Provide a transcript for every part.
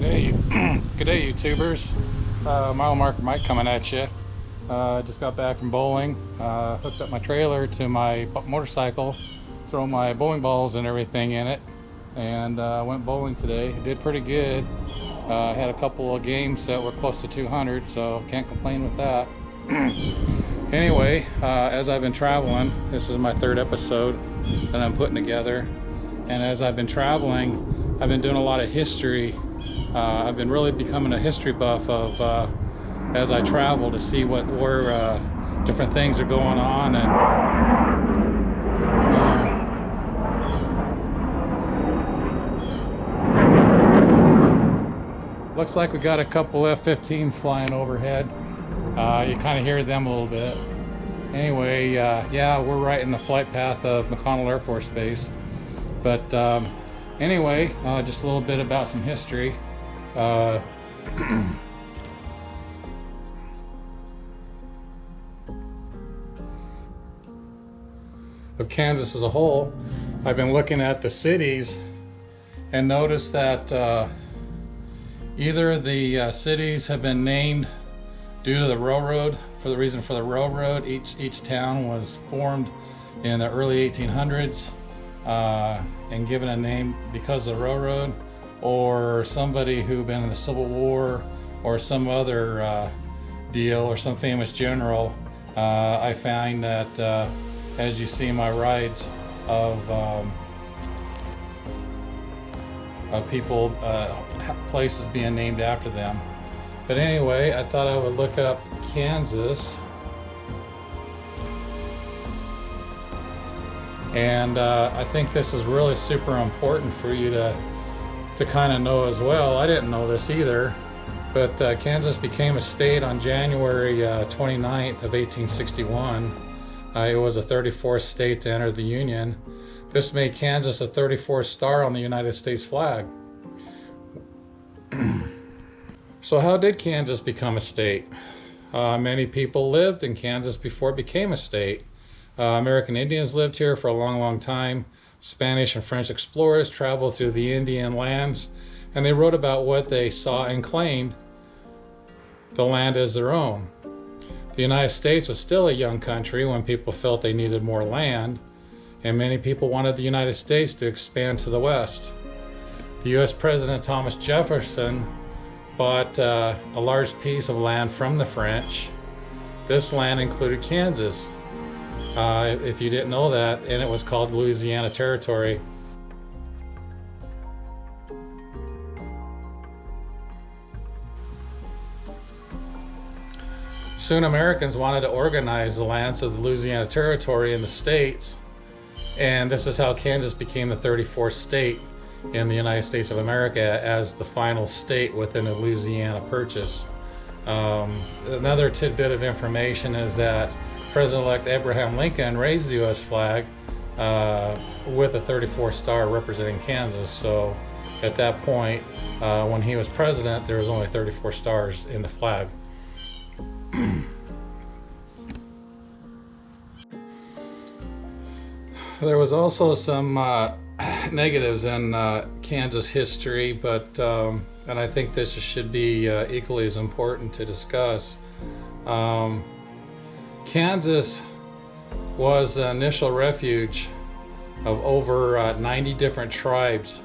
Hey, good day, YouTubers. Mile Marker Mike coming at you. Just got back from bowling. Hooked up my trailer to my motorcycle, throw my bowling balls and everything in it, and went bowling today. Did pretty good. Had a couple of games that were close to 200, so can't complain with that. Anyway, as I've been traveling, this is my third episode that I'm putting together, and as I've been traveling, I've been doing a lot of history. I've been really becoming a history buff of as I travel to see where different things are going on. And looks like we got a couple F-15s flying overhead. You kind of hear them a little bit. Anyway, yeah, we're right in the flight path of McConnell Air Force Base. But anyway, just a little bit about some history. Of Kansas as a whole. I've been looking at the cities and noticed that either the cities have been named due to the railroad, for the reason for the railroad. Each town was formed in the early 1800s and given a name because of the railroad, or somebody who been in the Civil War or some other deal, or some famous general. I find that as you see my rides of people, places being named after them. But anyway, I thought I would look up Kansas, and I think this is really super important for you to kind of know as well. I didn't know this either, but Kansas became a state on January 29th of 1861. It was the 34th state to enter the Union. This made Kansas a 34th star on the United States flag. So how did Kansas become a state? Many people lived in Kansas before it became a state. American Indians lived here for a long time. Spanish and French explorers traveled through the Indian lands, and they wrote about what they saw and claimed the land as their own. The United States was still a young country when people felt they needed more land, and many people wanted the United States to expand to the west. The U.S. President Thomas Jefferson bought a large piece of land from the French. This land included Kansas. If you didn't know that, and it was called Louisiana Territory. Soon Americans wanted to organize the lands of the Louisiana Territory in the states, and this is how Kansas became the 34th state in the United States of America as the final state within the Louisiana Purchase. Another tidbit of information is that President-elect Abraham Lincoln raised the U.S. flag with a 34 star representing Kansas. So at that point, when he was president, there was only 34 stars in the flag. There was also some negatives in Kansas history, but and I think this should be equally as important to discuss. Kansas was the initial refuge of over 90 different tribes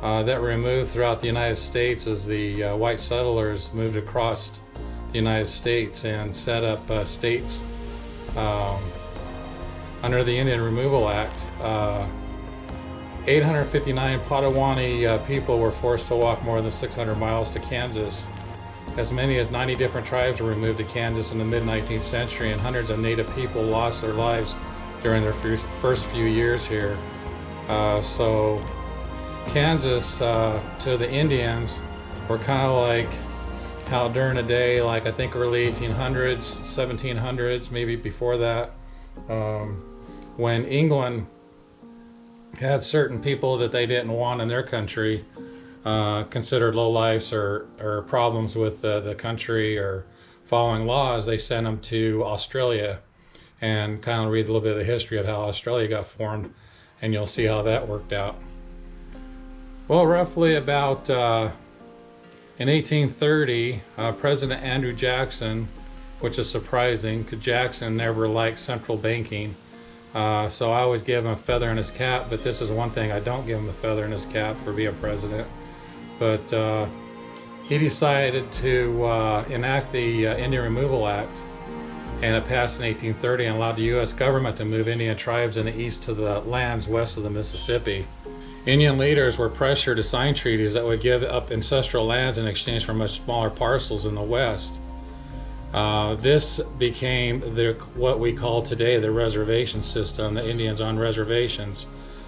that were removed throughout the United States as the white settlers moved across the United States and set up states under the Indian Removal Act. 859 Potawatomi people were forced to walk more than 600 miles to Kansas. As many as 90 different tribes were removed to Kansas in the mid-19th century, and hundreds of native people lost their lives during their first few years here. So Kansas to the Indians were kind of like how during a day, like I think early 1800s, 1700s, maybe before that, when England had certain people that they didn't want in their country, considered lowlifes or problems with the country or following laws, they sent them to Australia, and kind of read a little bit of the history of how Australia got formed, and you'll see how that worked out. Well, roughly about In 1830, President Andrew Jackson, which is surprising because Jackson never liked central banking, so I always give him a feather in his cap, but this is one thing I don't give him a feather in his cap for being president. But he decided to enact the Indian Removal Act, and it passed in 1830 and allowed the U.S. government to move Indian tribes in the east to the lands west of the Mississippi. Indian leaders were pressured to sign treaties that would give up ancestral lands in exchange for much smaller parcels in the west. This became what we call today the reservation system, the Indians on reservations,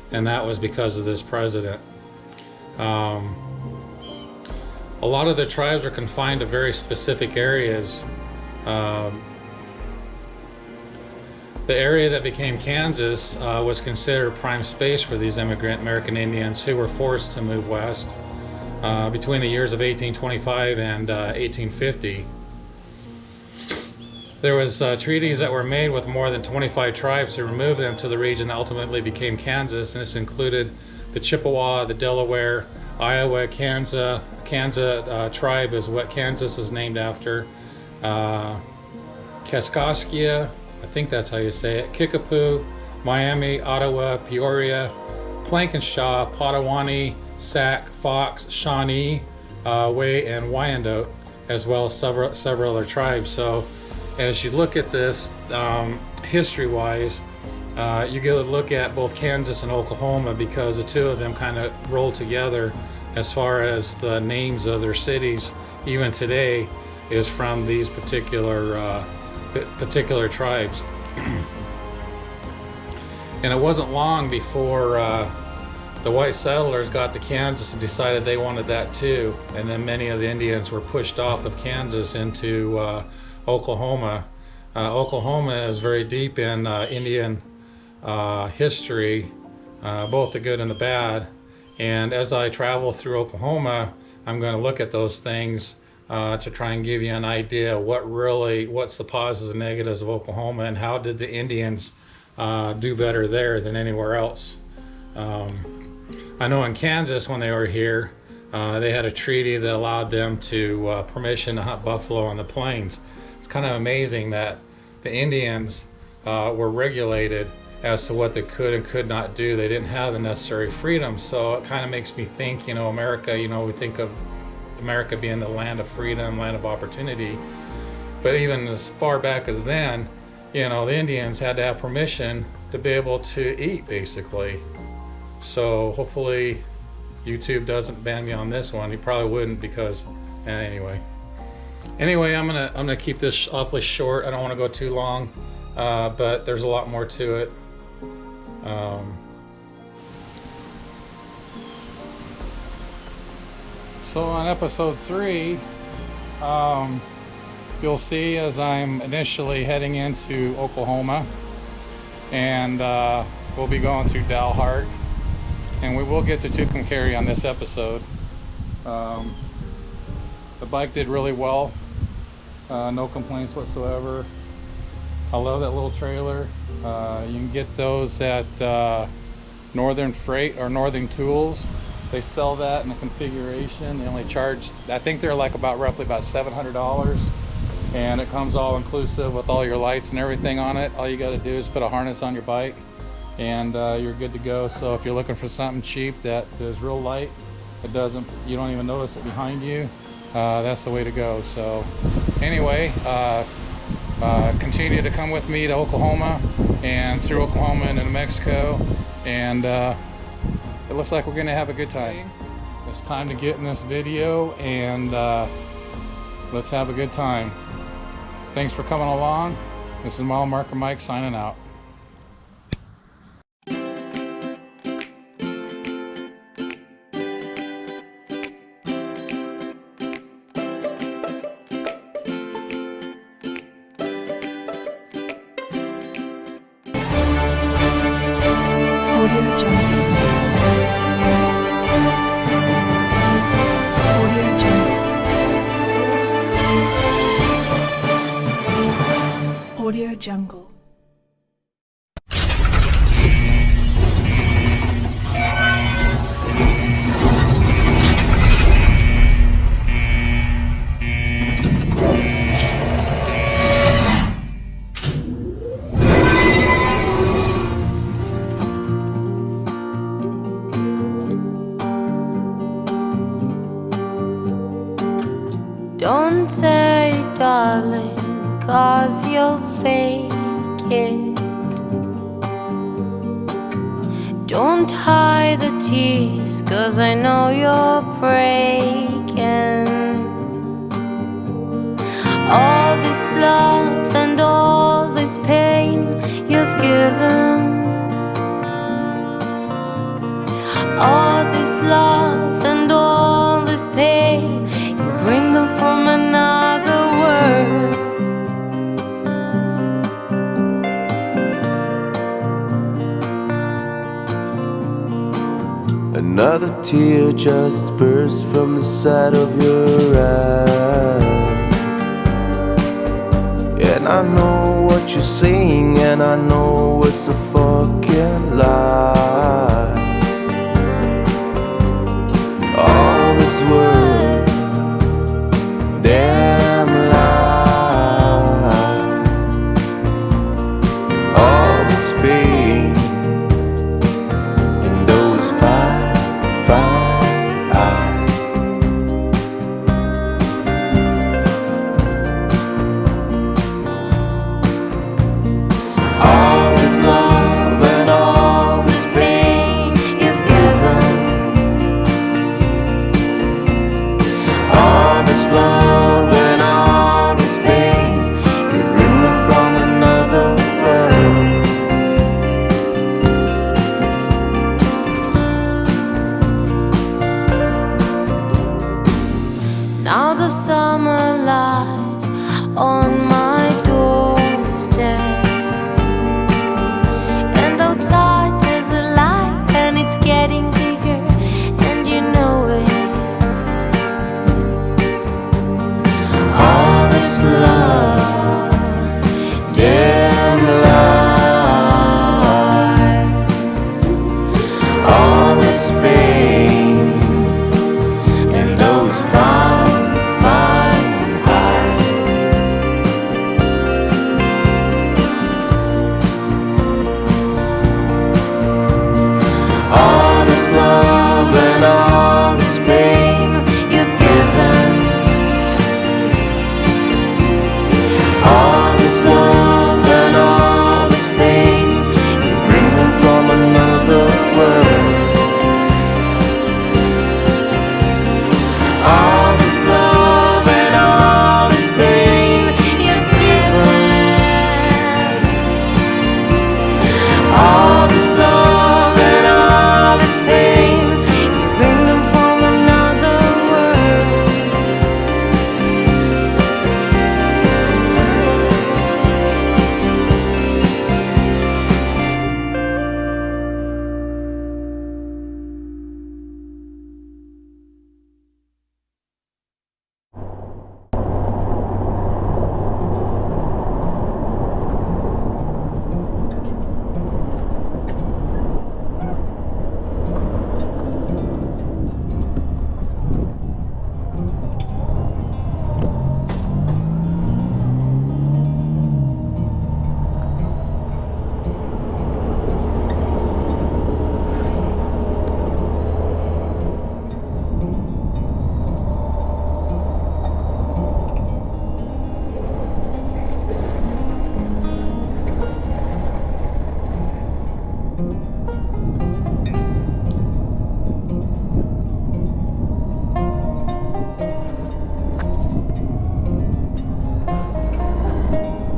and that was because of this president. A lot of the tribes are confined to very specific areas. The area that became Kansas was considered prime space for these immigrant American Indians who were forced to move west between the years of 1825 and 1850. There was treaties that were made with more than 25 tribes to remove them to the region that ultimately became Kansas, and this included the Chippewa, the Delaware, Iowa, Kansas tribe is what Kansas is named after, Kaskaskia, I think that's how you say it, Kickapoo, Miami, Ottawa, Peoria, Plankenshaw, Potawatomi, Sac, Fox, Shawnee, Way, and Wyandotte, as well as several other tribes. So as you look at this history-wise, you get a look at both Kansas and Oklahoma because the two of them kind of roll together as far as the names of their cities, even today, is from these particular tribes. And it wasn't long before the white settlers got to Kansas and decided they wanted that too, and then many of the Indians were pushed off of Kansas into Oklahoma. Oklahoma is very deep in Indian history, both the good and the bad, and as I travel through Oklahoma, I'm going to look at those things to try and give you an idea what's the positives and negatives of Oklahoma, and how did the Indians do better there than anywhere else. I know in Kansas, when they were here, they had a treaty that allowed them to permission to hunt buffalo on the plains. It's kind of amazing that the Indians were regulated as to what they could and could not do. They didn't have the necessary freedom, so it kind of makes me think, America, we think of America being the land of freedom, land of opportunity, but even as far back as then, the Indians had to have permission to be able to eat, basically. So hopefully YouTube doesn't ban me on this one. He probably wouldn't, because anyway, I'm gonna keep this awfully short. I don't want to go too long, but there's a lot more to it. So on episode 3, you'll see as I'm initially heading into Oklahoma, and we'll be going through Dalhart, and we will get to Tucumcari on this episode. The bike did really well, no complaints whatsoever. I love that little trailer. You can get those at Northern Freight or Northern Tools. They sell that in a configuration. They only charge, I think they're like roughly about $700, and it comes all inclusive with all your lights and everything on it. All you got to do is put a harness on your bike, and you're good to go. So if you're looking for something cheap that is real light, you don't even notice it behind you, that's the way to go. So anyway, continue to come with me to Oklahoma and through Oklahoma and into Mexico, and it looks like we're going to have a good time. It's time to get in this video, and let's have a good time. Thanks for coming along. This is Mile Marker Mike signing out. Audio Jungle. Don't say darling, 'cause you'll fake it. Don't hide the tears, 'cause I know you're breaking. All this love and all this pain you've given, all this love and all this pain, you bring them from another world. Another tear just burst from the side of your eye. And I know what you're saying, and I know it's a fucking lie. All this world, damn lie. All this pain in those fine eyes. All this love and all this pain you've given, all this love and all this pain, you bring them from another world. Now the summer lies on my doorstep, and outside there's a light and it's getting bigger, and you know it. All this love, damn lie. All this pain and those fine eyes. All this love and all this pain you've given, all this love and all this pain, you bring them from another world. All this love and all this pain you've given, all this love and all this pain, you bring them from another world.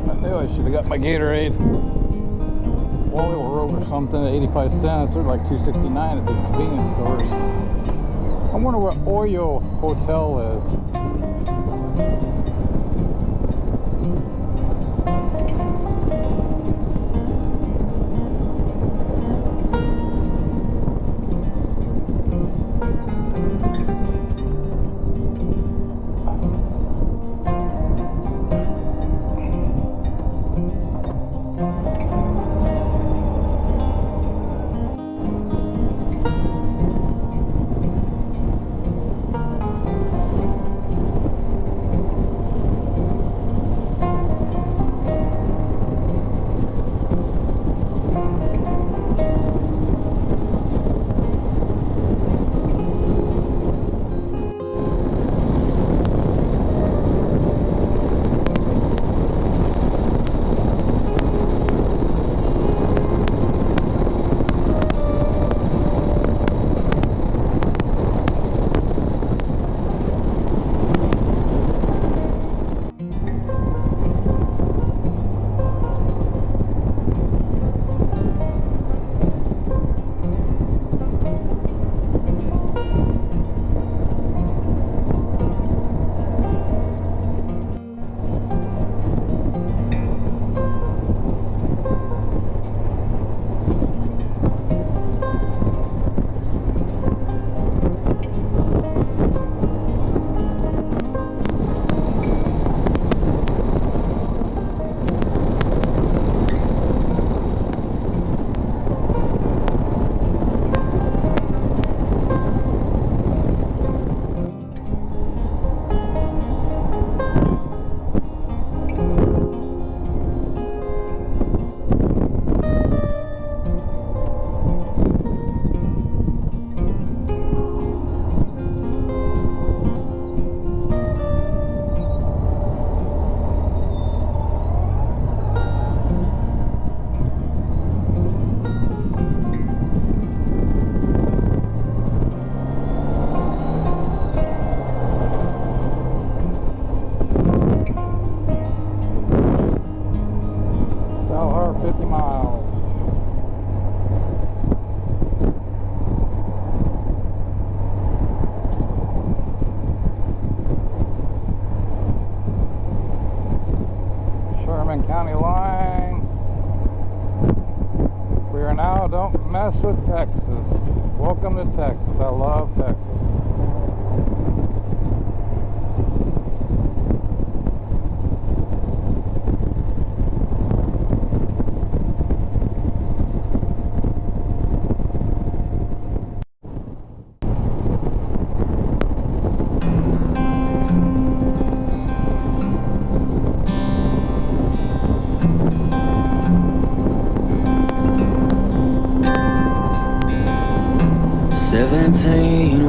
I knew I should have got my Gatorade. Oil roll or something at 85 cents. They're like $2.69 at these convenience stores. I wonder what Oyo Hotel is. Bourbon County line. We are now Don't Mess with Texas. Welcome to Texas. I love Texas.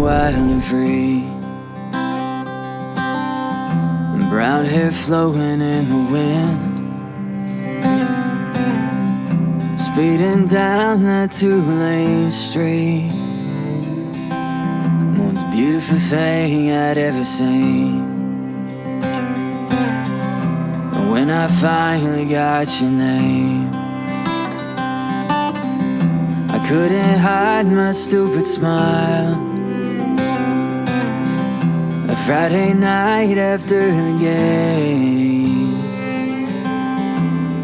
Wild and free, brown hair flowing in the wind, speeding down that two-lane street. Most beautiful thing I'd ever seen. And when I finally got your name, I couldn't hide my stupid smile. Friday night after the game,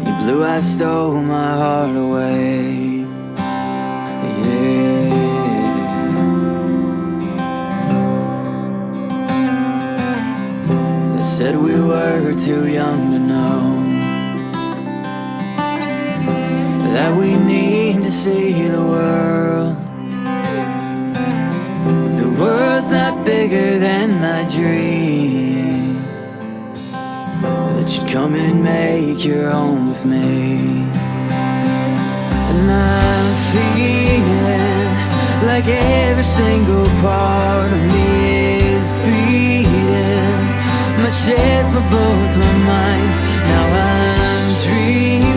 your blue eyes stole my heart away. Yeah. They said we were too young to know that we need to see the world. The world's not bigger than my dream, that you'd come and make your home with me. And I'm feeling like every single part of me is beating. My chest, my bones, my mind. Now I'm dreaming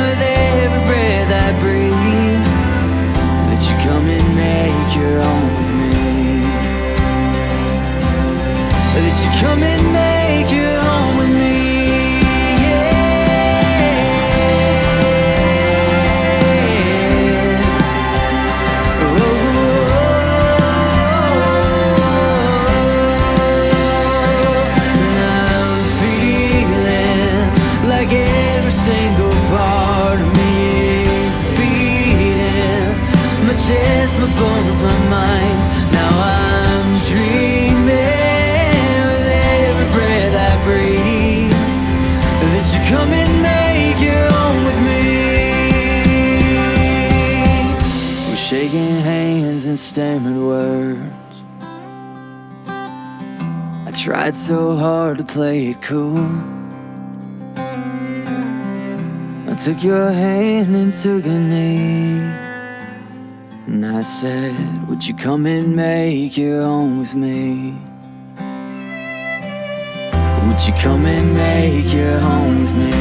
with every breath I breathe, that you come and make your own with me. That you come and make your home with me. Yeah. Oh, and I'm feeling like every single part of me is beating. My chest, my bones, my mind. Now I'm dreaming with every breath I breathe, that you come and make your own with me. We're shaking hands and stammered words. I tried so hard to play it cool. I took your hand and took a knee, and I said, would you come and make your own with me? Would you come and make your home with me?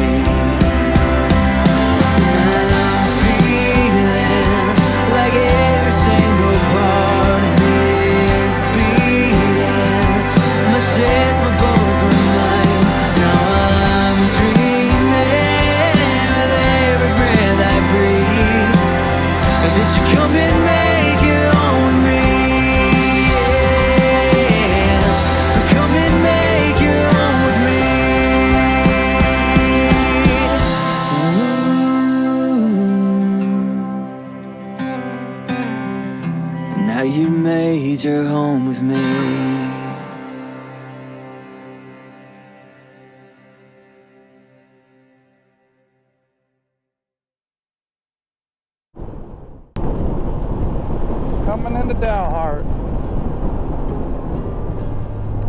And I'm feeling like every single part of me is beating. My chest, my bones, my mind. Now I'm dreaming with every breath I breathe, that you come and make your own with me. Yeah. Come and make your own with me. Ooh. Now you made your home with me. Coming into Dalhart.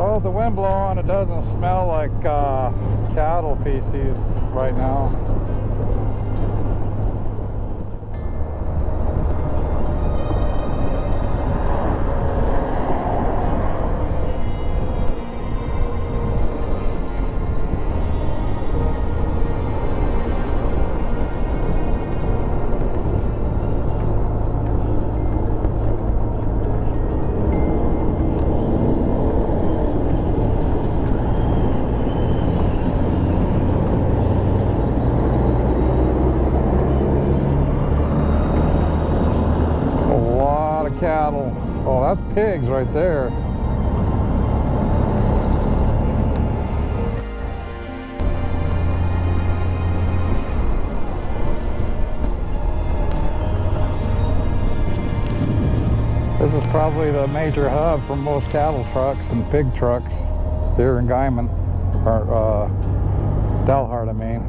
Oh, the wind blowing. It doesn't smell like cattle feces right now. Cattle. Oh, that's pigs right there. This is probably the major hub for most cattle trucks and pig trucks here in Guyman, or Dalhart, I mean.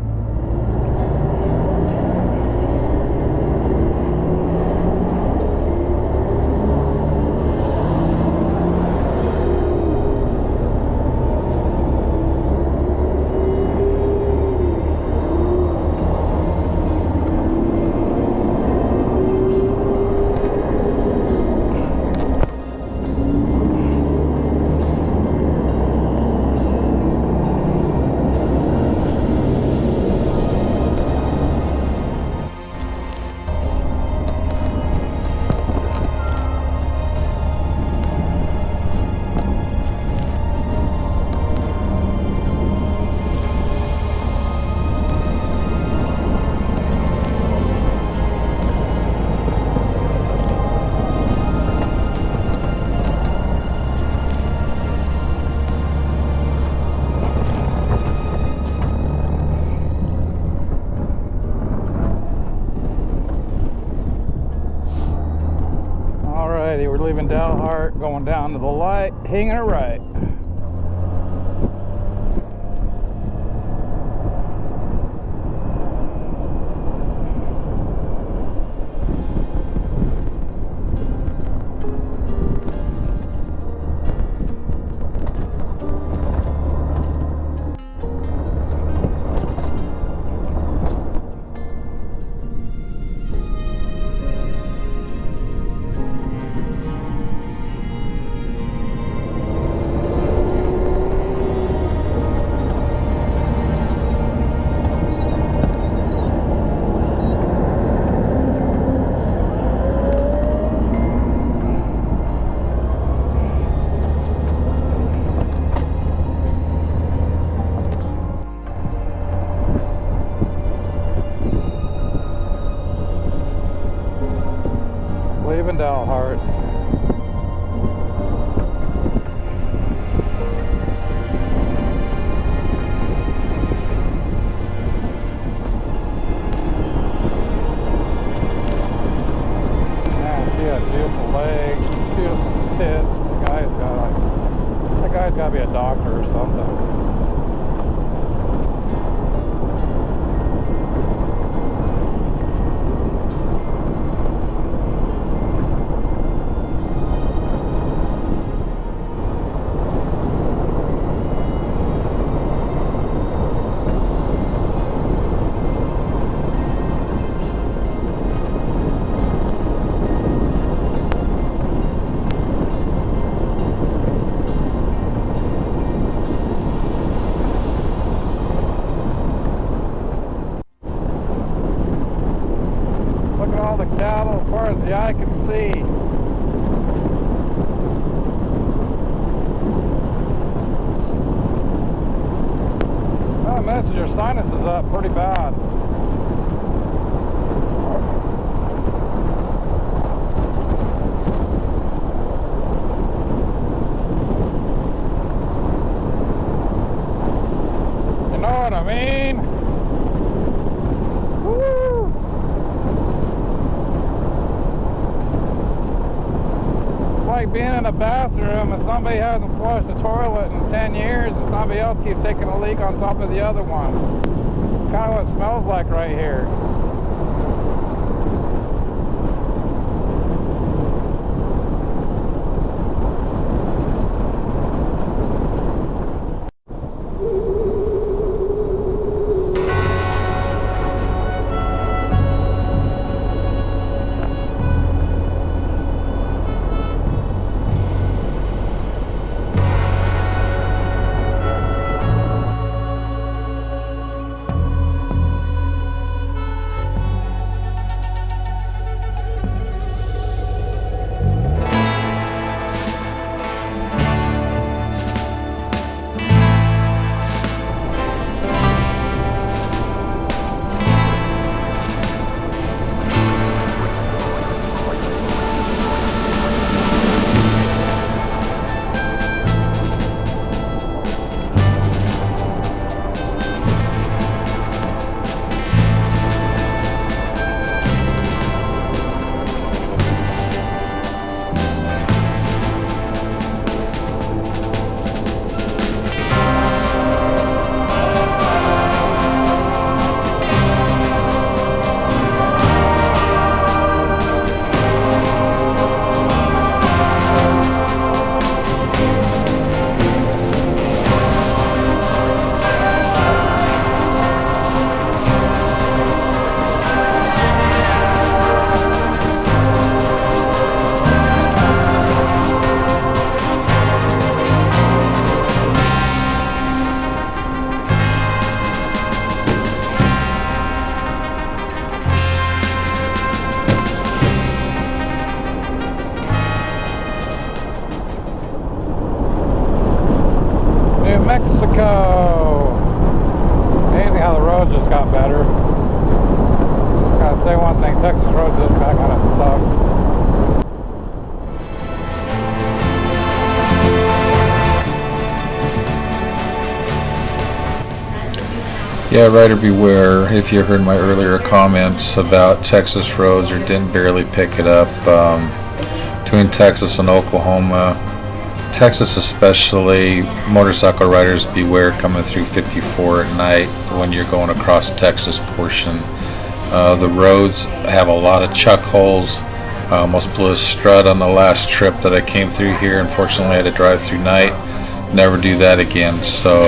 We're leaving Dalhart, going down to the light, hanging a right. Leaving Dalhart. Yeah, she has beautiful legs, beautiful tits. That guy's got to be a doctor or something. Look at all the cattle as far as the eye can see. Well, it messes your sinuses up pretty bad. You know what I mean? Like being in a bathroom and somebody hasn't flushed the toilet in 10 years and somebody else keeps taking a leak on top of the other one. It's kind of what it smells like right here. Yeah, rider beware. If you heard my earlier comments about Texas roads or didn't barely pick it up, between Texas and Oklahoma, Texas especially, motorcycle riders beware coming through 54 at night when you're going across Texas portion. The roads have a lot of chuck holes. I almost blew a strut on the last trip that I came through here. Unfortunately, I had to drive through night. Never do that again. So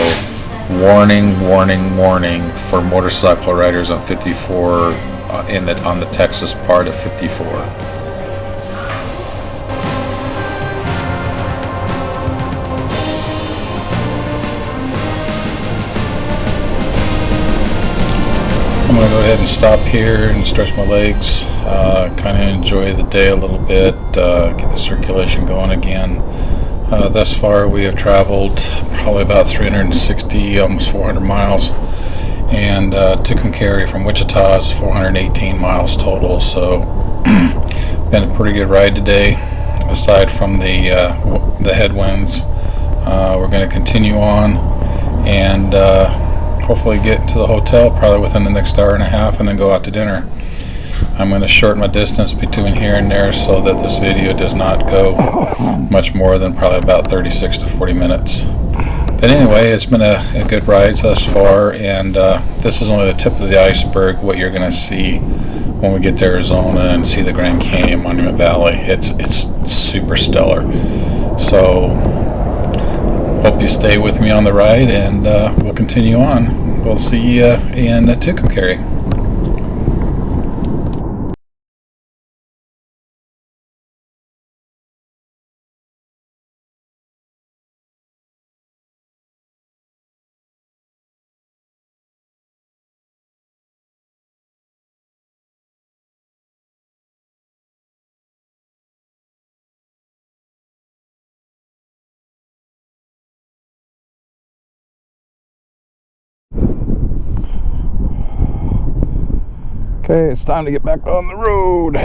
warning, warning, warning for motorcycle riders on 54 on the Texas part of 54. I'm going to go ahead and stop here and stretch my legs, kind of enjoy the day a little bit, get the circulation going again. Thus far we have traveled probably about 360, almost 400 miles, and Tucumcari from Wichita is 418 miles total, so been a pretty good ride today. Aside from the headwinds, we're going to continue on and hopefully get to the hotel probably within the next hour and a half and then go out to dinner. I'm going to shorten my distance between here and there so that this video does not go much more than probably about 36 to 40 minutes. But anyway, it's been a good ride thus far, and this is only the tip of the iceberg, what you're going to see when we get to Arizona and see the Grand Canyon, Monument Valley. It's super stellar. So hope you stay with me on the ride, and we'll continue on. We'll see you in Tucumcari. Okay, it's time to get back on the road.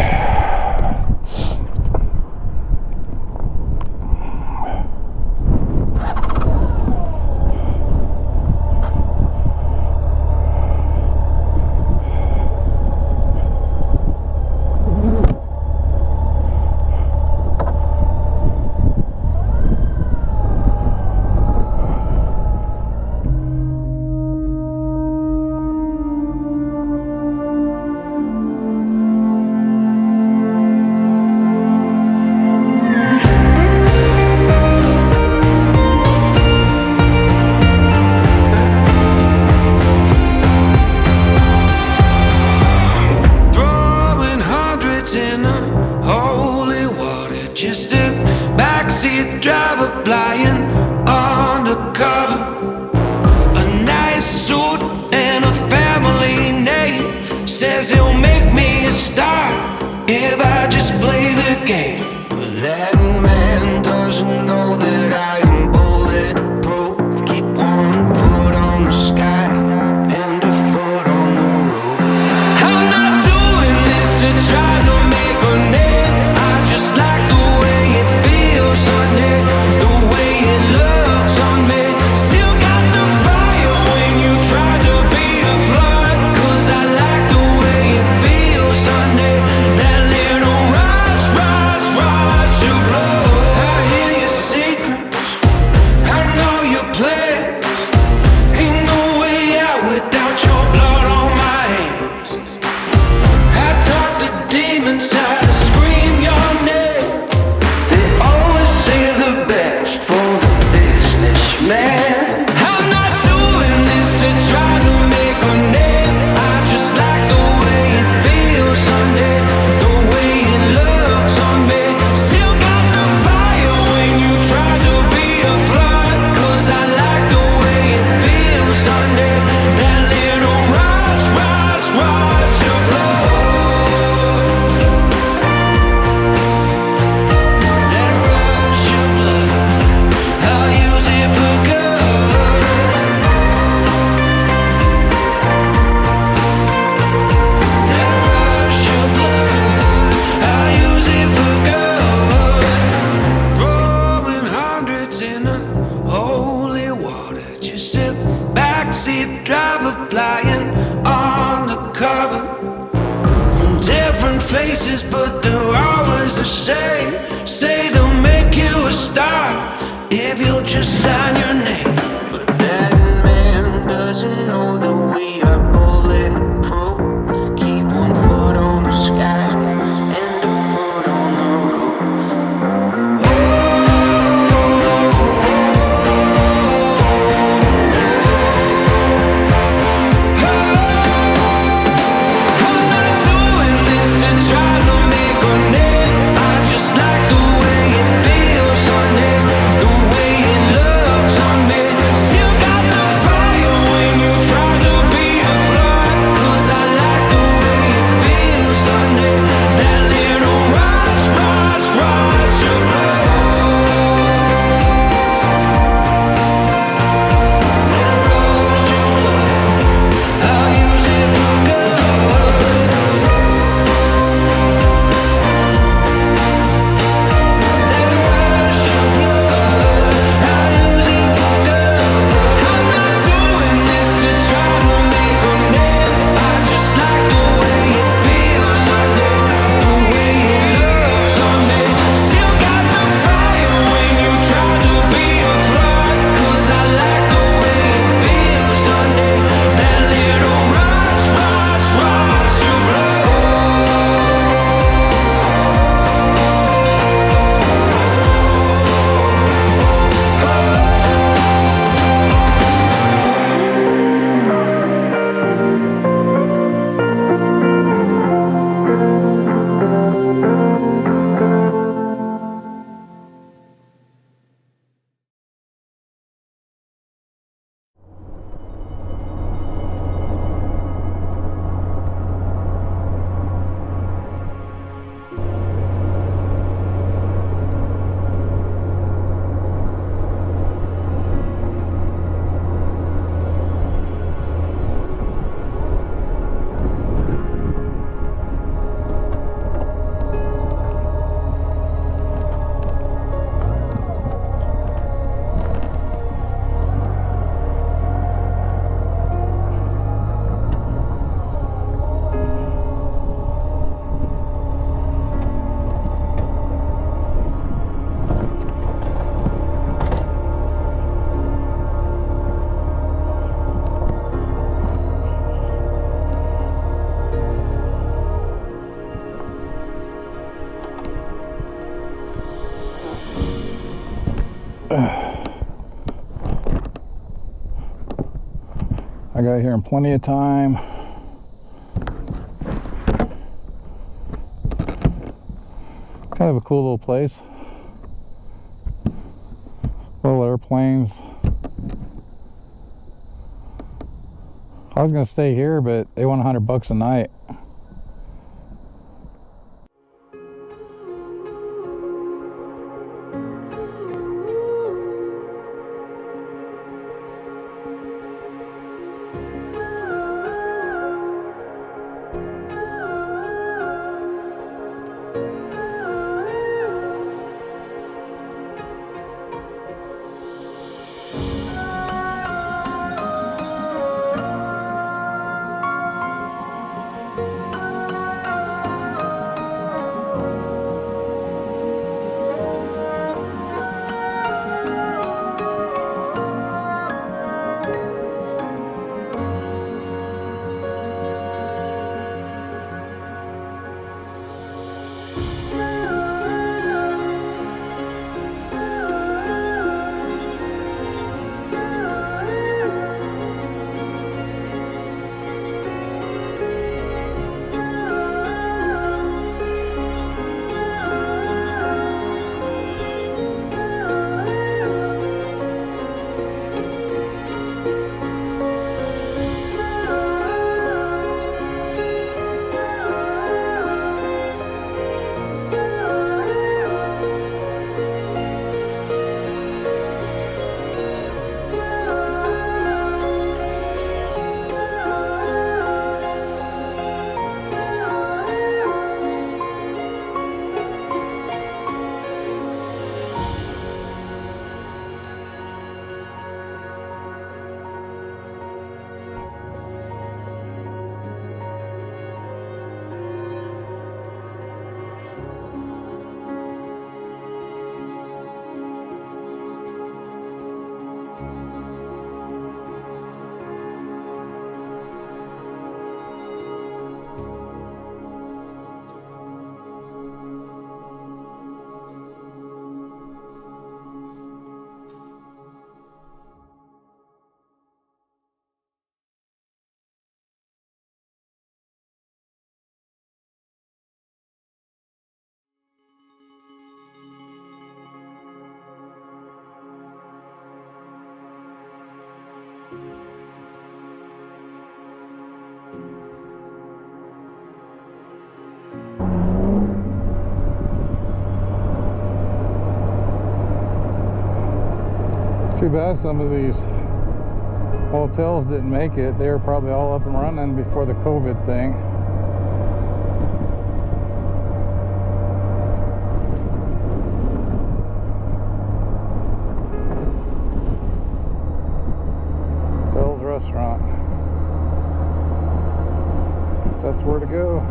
Just a backseat driver flying undercover. A nice suit and a family name. Says he'll make me a star if I just play the game. But that man doesn't know that I am bulletproof. Keep one foot on the sky and a foot on the road. I'm not doing this to try to make a name. I just like the way it feels on it, the way it looks on me. Still got the fire when you try to be a flood. Cause I like the way it feels on it. That little rush, rush, rush of blood. I hear your secrets, I know your plans. Ain't no way out without your blood on my hands. I talk to demons, I scream your name. They always say the best for the businessman. I'm not doing this to try to make a name. I just like the way it feels on it, the way it looks on me. Still got the fire when you try to be a flood. Cause I like the way it feels on it. That little rush, rush, rush of blood. That rush of blood. places, but they're always the same. Say they'll make you a star if you'll just sign your name. But that man doesn't know that we are bulletproof. Keep one foot on the sky and a foot on the roof. I'm not doing this to try to make a name. I just like the way it feels on me, the way it looks on me. Still got the fire when you try to be a flood. 'Cause I like the way it feels on me. That little rush, rush, rush of blood. That rush of blood, I'll use it for good. That rush of blood, I'll use it for good. I'm not doing this to try to make a name. I just like the way it feels on me, the way it looks on me. Still got the fire when you try to be a flood. 'Cause I like the way it feels on me. That little rush, rush, rush of blood. I got here in plenty of time. Kind of a cool little place. Little airplanes. I was gonna stay here, but they want $100 a night. Too bad some of these hotels didn't make it. They were probably all up and running before the COVID thing. Bell's Restaurant. Guess that's where to go.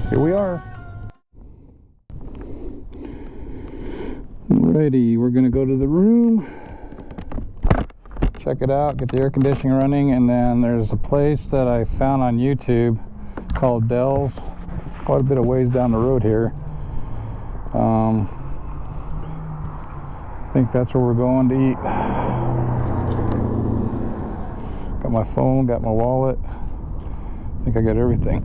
Here we are. Alrighty, we're gonna go to the room, check it out, get the air conditioning running, and then there's a place that I found on YouTube called Dell's. It's quite a bit of ways down the road here. I think that's where we're going to eat. Got my phone, got my wallet. I think I got everything.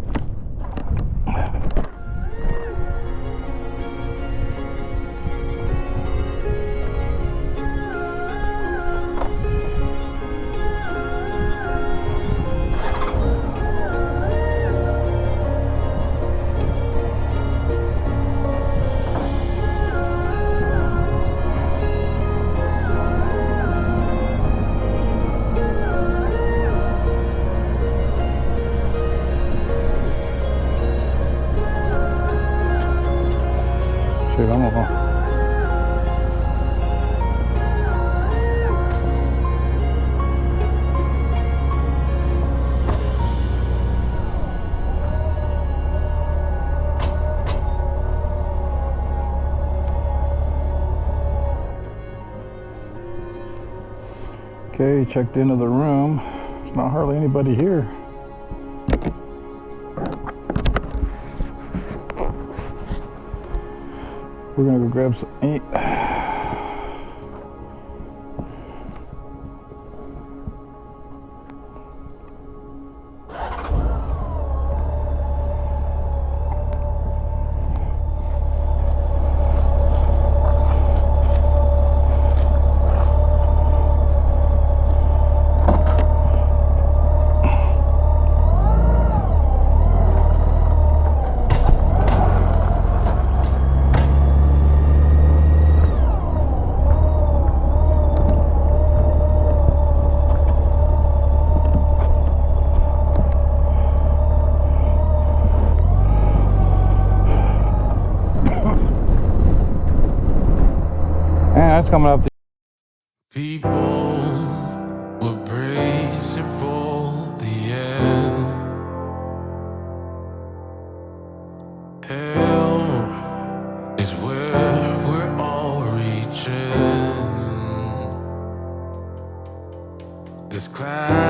Shit, I'm gonna. Okay, checked into the room. It's not hardly anybody here. We're gonna go grab some eat. Man, that's coming up. People were bracing for the end. Hell is where we're all reaching. This cloud